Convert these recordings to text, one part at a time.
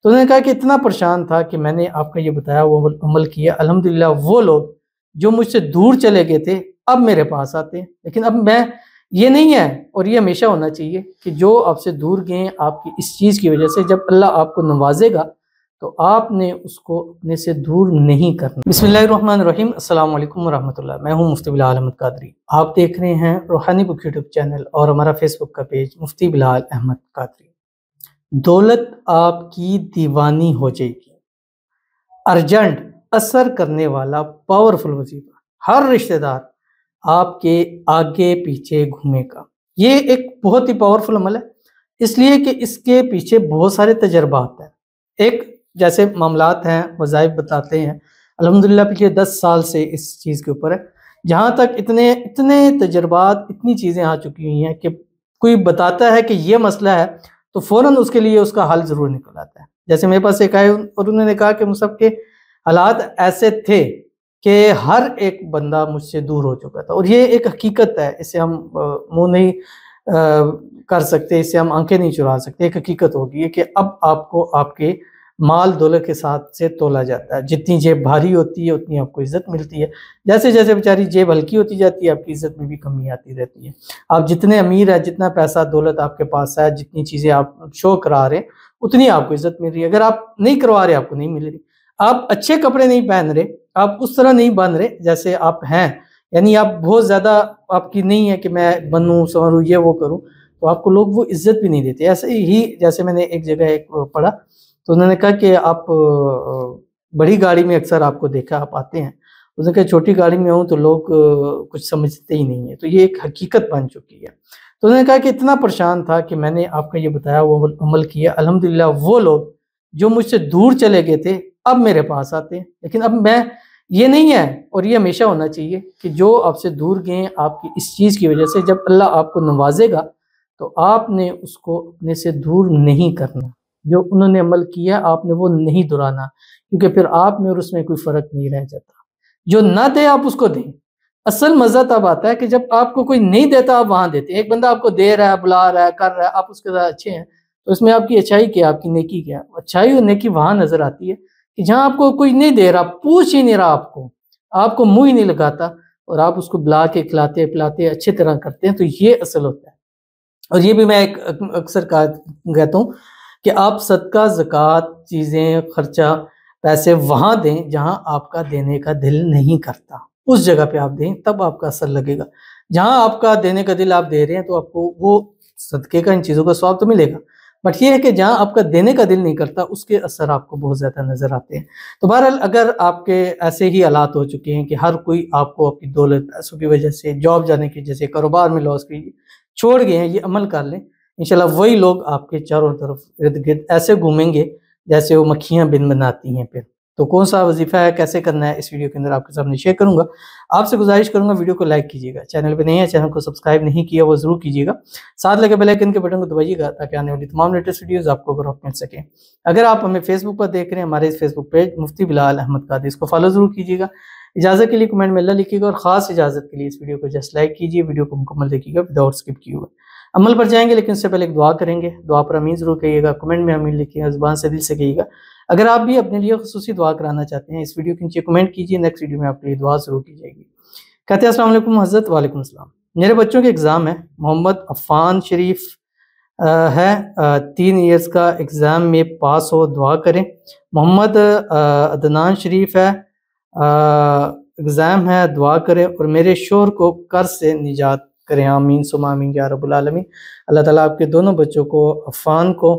تو انہوں نے کہا کہ اتنا پریشان تھا کہ میں نے آپ کا یہ بتایا وہ عمل کیا، الحمدللہ وہ لوگ جو مجھ سے دور چلے گئے تھے اب میرے پاس آتے ہیں، لیکن اب میں یہ نہیں ہے، اور یہ ہمیشہ ہونا چاہیے کہ جو آپ سے دور گئے ہیں آپ کی اس چیز کی وجہ سے، جب اللہ آپ کو نوازے گا تو آپ نے اس کو اپنے سے دور نہیں کرنا۔ بسم اللہ الرحمن الرحیم، السلام علیکم ورحمۃ اللہ۔ میں ہوں مفتی بلال احمد قادری، آپ دیکھ رہے ہیں روحانی بک یوٹیوب چینل اور ہمارا فیس بک کا پیج مفتی بلال احمد قادری۔ دولت آپ کی دیوانی ہو جائے گی، ارجنٹ اثر کرنے والا پاورفل وظیفہ، ہر رشتہ دار آپ کے آگے پیچھے گھومے گا۔ یہ ایک بہت ہی پاورفل عمل ہے، اس لیے کہ اس کے پیچھے بہت سارے تجربات ہیں۔ ایک جیسے معاملات ہیں، وظائف بتاتے ہیں، الحمدللہ پچھلے 10 سال سے اس چیز کے اوپر ہے، جہاں تک اتنے تجربات، اتنی چیزیں آ چکی ہوئی ہیں کہ کوئی بتاتا ہے کہ یہ مسئلہ ہے تو فوراً اس کے لیے اس کا حل ضرور نکل آتا ہے۔ جیسے میرے پاس ایک آئے اور انہوں نے کہا کہ مصعب کے حالات ایسے تھے کہ ہر ایک بندہ مجھ سے دور ہو چکا تھا، اور یہ ایک حقیقت ہے، اسے ہم منہ نہیں کر سکتے، اسے ہم آنکھیں نہیں چرا سکتے۔ ایک حقیقت ہوگی کہ اب آپ کو آپ کے مال دولت کے ساتھ سے تولا جاتا ہے، جتنی جیب بھاری ہوتی ہے اتنی آپ کو عزت ملتی ہے، جیسے جیسے بیچاری جیب ہلکی ہوتی جاتی ہے آپ کی عزت میں بھی کمی آتی رہتی ہے۔ آپ جتنے امیر ہیں، جتنا پیسہ دولت آپ کے پاس ہے، جتنی چیزیں آپ شو کرا رہے ہیں اتنی آپ کو عزت مل رہی ہے، اگر آپ نہیں کروا رہے آپ کو نہیں مل رہی۔ آپ اچھے کپڑے نہیں پہن رہے، آپ اس طرح نہیں بن رہے جیسے آپ ہیں، یعنی آپ بہت زیادہ آپ کی نہیں ہے کہ میں بنوں سنوروں یہ وہ کروں، تو آپ کو لوگ وہ عزت بھی نہیں دیتے۔ ایسے ہی جیسے میں نے ایک جگہ ایک پڑھا تو انہوں نے کہا کہ آپ بڑی گاڑی میں اکثر آپ کو دیکھا آپ آتے ہیں، اس نے کہا چھوٹی گاڑی میں ہوں تو لوگ کچھ سمجھتے ہی نہیں ہیں، تو یہ ایک حقیقت بن چکی ہے۔ تو انہوں نے کہا کہ اتنا پریشان تھا کہ میں نے آپ کا یہ بتایا وہ عمل کیا، الحمدللہ وہ لوگ جو مجھ سے دور چلے گئے تھے اب میرے پاس آتے ہیں، لیکن اب میں یہ نہیں ہے، اور یہ ہمیشہ ہونا چاہیے کہ جو آپ سے دور گئے ہیں آپ کی اس چیز کی وجہ سے، جب اللہ آپ کو نوازے گا تو آپ نے اس کو اپنے سے دور نہیں کرنا۔ جو انہوں نے عمل کیا آپ نے وہ نہیں دہرانا، کیونکہ پھر آپ میں اور اس میں کوئی فرق نہیں رہ جاتا۔ جو نہ دے آپ اس کو دیں۔ اصل مزہ تب آتا ہے کہ جب آپ کو کوئی نہیں دیتا آپ وہاں دیتے ہیں۔ ایک بندہ آپ کو دے رہا ہے، بلا رہا ہے، کر رہا ہے، آپ اس کے ساتھ اچھے ہیں، تو اس میں آپ کی اچھائی کیا، آپ کی نیکی کیا؟ اچھائی اور نیکی وہاں نظر آتی ہے کہ جہاں آپ کو کوئی نہیں دے رہا، پوچھ ہی نہیں رہا آپ کو منہ ہی نہیں لگاتا، اور آپ اس کو بلا کے کھلاتے پلاتے اچھی طرح کرتے ہیں، تو یہ اصل ہوتا ہے۔ اور یہ بھی میں اکثر کہتا ہوں کہ آپ صدقہ، زکوٰۃ، چیزیں، خرچہ، پیسے وہاں دیں جہاں آپ کا دینے کا دل نہیں کرتا، اس جگہ پہ آپ دیں، تب آپ کا اثر لگے گا۔ جہاں آپ کا دینے کا دل آپ دے رہے ہیں تو آپ کو وہ صدقے کا ان چیزوں کا ثواب تو ملے گا، بٹ یہ ہے کہ جہاں آپ کا دینے کا دل نہیں کرتا اس کے اثر آپ کو بہت زیادہ نظر آتے ہیں۔ تو بہرحال اگر آپ کے ایسے ہی حالات ہو چکے ہیں کہ ہر کوئی آپ کو اپنی دولت پیسوں کی وجہ سے، جاب جانے کی وجہ سے، کاروبار میں لاس کی چھوڑ گئے ہیں، یہ عمل کر لیں، انشاءاللہ وہی لوگ آپ کے چاروں طرف ارد گرد ایسے گھومیں گے جیسے وہ مکھیاں بن بناتی ہیں۔ پھر تو کون سا وظیفہ ہے، کیسے کرنا ہے، اس ویڈیو کے اندر آپ کے سامنے شیئر کروں گا۔ آپ سے گزارش کروں گا ویڈیو کو لائک کیجیے گا، چینل پہ نہیں ہے چینل کو سبسکرائب نہیں کیا وہ ضرور کیجیے گا، ساتھ لگے بیل آئیکن کے بٹن کو دبائیے گا تاکہ آنے والی تمام لیٹسٹ ویڈیوز آپ کو وقت مل سکیں۔ اگر آپ ہمیں فیس بک پر دیکھ رہے ہیں، ہمارے اس فیس بک پیج مفتی بلال احمد قادری، اس کو فالو ضرور کیجیے گا۔ اجازت کے لیے کمنٹ میں اللہ لکھیے گا، اور خاص اجازت کے لیے اس ویڈیو کو جسٹ لائک کیجیے، ویڈیو کو مکمل دیکھیے گا وداؤٹ اسکپ کیے ہوئے۔ عمل پر جائیں گے لیکن اس سے پہلے ایک دعا کریں گے، دعا پر امین ضرور کہیے گا، کمنٹ میں امین لکھیے گا، زبان سے دل سے کہیے گا۔ اگر آپ بھی اپنے لیے خصوصی دعا کرانا چاہتے ہیں، اس ویڈیو کے نیچے کمنٹ کیجیے، نیکسٹ ویڈیو میں آپ کے لیے دعا ضرور کی جائے گی۔ کہتے ہیں السلام علیکم حضرت۔ وعلیکم السلام۔ میرے بچوں کے ایگزام ہے، محمد عفان شریف ہے 3 ایئرز کا، ایگزام میں پاس ہو، دعا کریں۔ محمد عدنان شریف ہے، ایگزام ہے، دعا کریں، اور میرے شوہر کو قرض سے نجات کریں، آمین ثم آمین یا رب العالمین۔ اللہ تعالیٰ آپ کے دونوں بچوں کو، عفان کو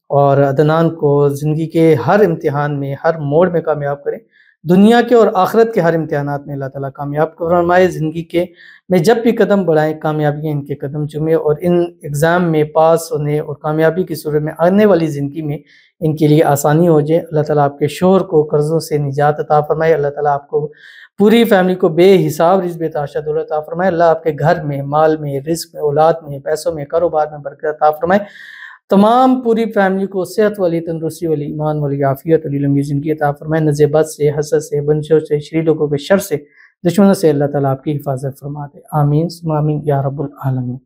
اور عدنان کو، زندگی کے ہر امتحان میں، ہر موڑ میں کامیاب کریں، دنیا کے اور آخرت کے ہر امتحانات میں اللہ تعالیٰ کامیاب فرمائے۔ زندگی کے میں جب بھی قدم بڑھائیں کامیابیاں ان کے قدم چومیں، اور ان ایگزام میں پاس ہونے اور کامیابی کی صورت میں آنے والی زندگی میں ان کے لیے آسانی ہو جائے۔ اللہ تعالیٰ آپ کے شوہر کو قرضوں سے نجات عطا فرمائے، اللہ تعالیٰ آپ کو پوری فیملی کو بے حساب رزق عطا دولت عطا فرمائے، اللہ آپ کے گھر میں، مال میں، رزق میں، اولاد میں، پیسوں میں، کاروبار میں برکت عطا فرمائے، تمام پوری فیملی کو صحت والی، تندرستی والی، ایمان والی، عافیت والی لمبی زندگی عطا فرمائے، نزع بد سے، حسد سے، بنشوں سے، شریر لوگوں کے شر سے، دشمنوں سے اللہ تعالیٰ آپ کی حفاظت فرما دے، آمین ثم آمین یا رب العالمین۔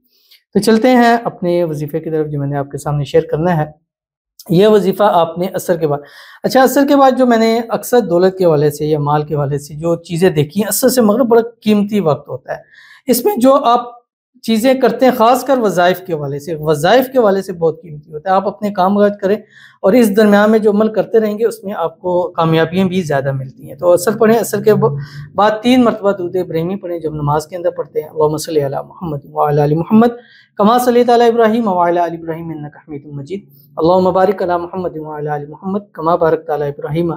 تو چلتے ہیں اپنے وظیفے کی طرف جو میں نے آپ کے سامنے شیئر کرنا ہے۔ یہ وظیفہ آپ نے عصر کے بعد. اچھا عصر کے بعد جو میں نے اکثر دولت کے حوالے سے یا مال کے حوالے سے جو چیزیں دیکھی ہیں، عصر سے مغرب بڑا قیمتی وقت ہوتا ہے. اس میں جو آپ چیزیں کرتے ہیں خاص کر وظائف کے حوالے سے بہت قیمتی ہوتا ہے. آپ اپنے کام کاج کریں اور اس درمیان میں جو عمل کرتے رہیں گے اس میں آپ کو کامیابیاں بھی زیادہ ملتی ہیں. تو عصر پڑھیں، عصر کے بعد 3 مرتبہ درود ابراہیمی پڑھیں جب نماز کے اندر پڑھتے ہیں. اللہم صلی علی محمد وعلی آل محمد کما صلیت علی ابراہیم وعلی آل ابراہیم انک حمید مجید. اللہم بارک علی محمد وعلی آل محمد کما بارکت علی ابراہیم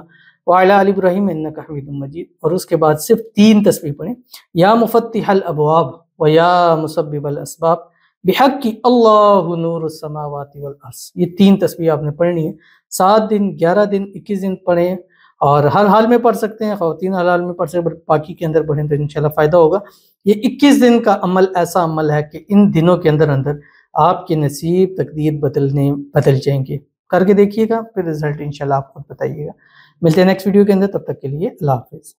وعلی آل ابراہیم انک حمید مجید. اور اس کے بعد صرف 3 تسبیح پڑھیں، یا مفتح الابواب ویا مسبب الاسباب بحق اللہ نور السماوات والارض. یہ 3 تسبیح آپ نے پڑھنی ہے. 7 دن، 11 دن، 21 دن پڑھیں، اور ہر حال میں پڑھ سکتے ہیں. خواتین ہر حال میں پڑھ سکتے ہیں، پاکی کے اندر پڑھیں تو انشاءاللہ فائدہ ہوگا. یہ 21 دن کا عمل ایسا عمل ہے کہ ان دنوں کے اندر آپ کے نصیب تقدیر بدل جائیں گے. کر کے دیکھیے گا، پھر رزلٹ انشاءاللہ آپ خود بتائیے گا. ملتے ہیں نیکسٹ ویڈیو کے اندر، تب تک کے لیے اللہ حافظ.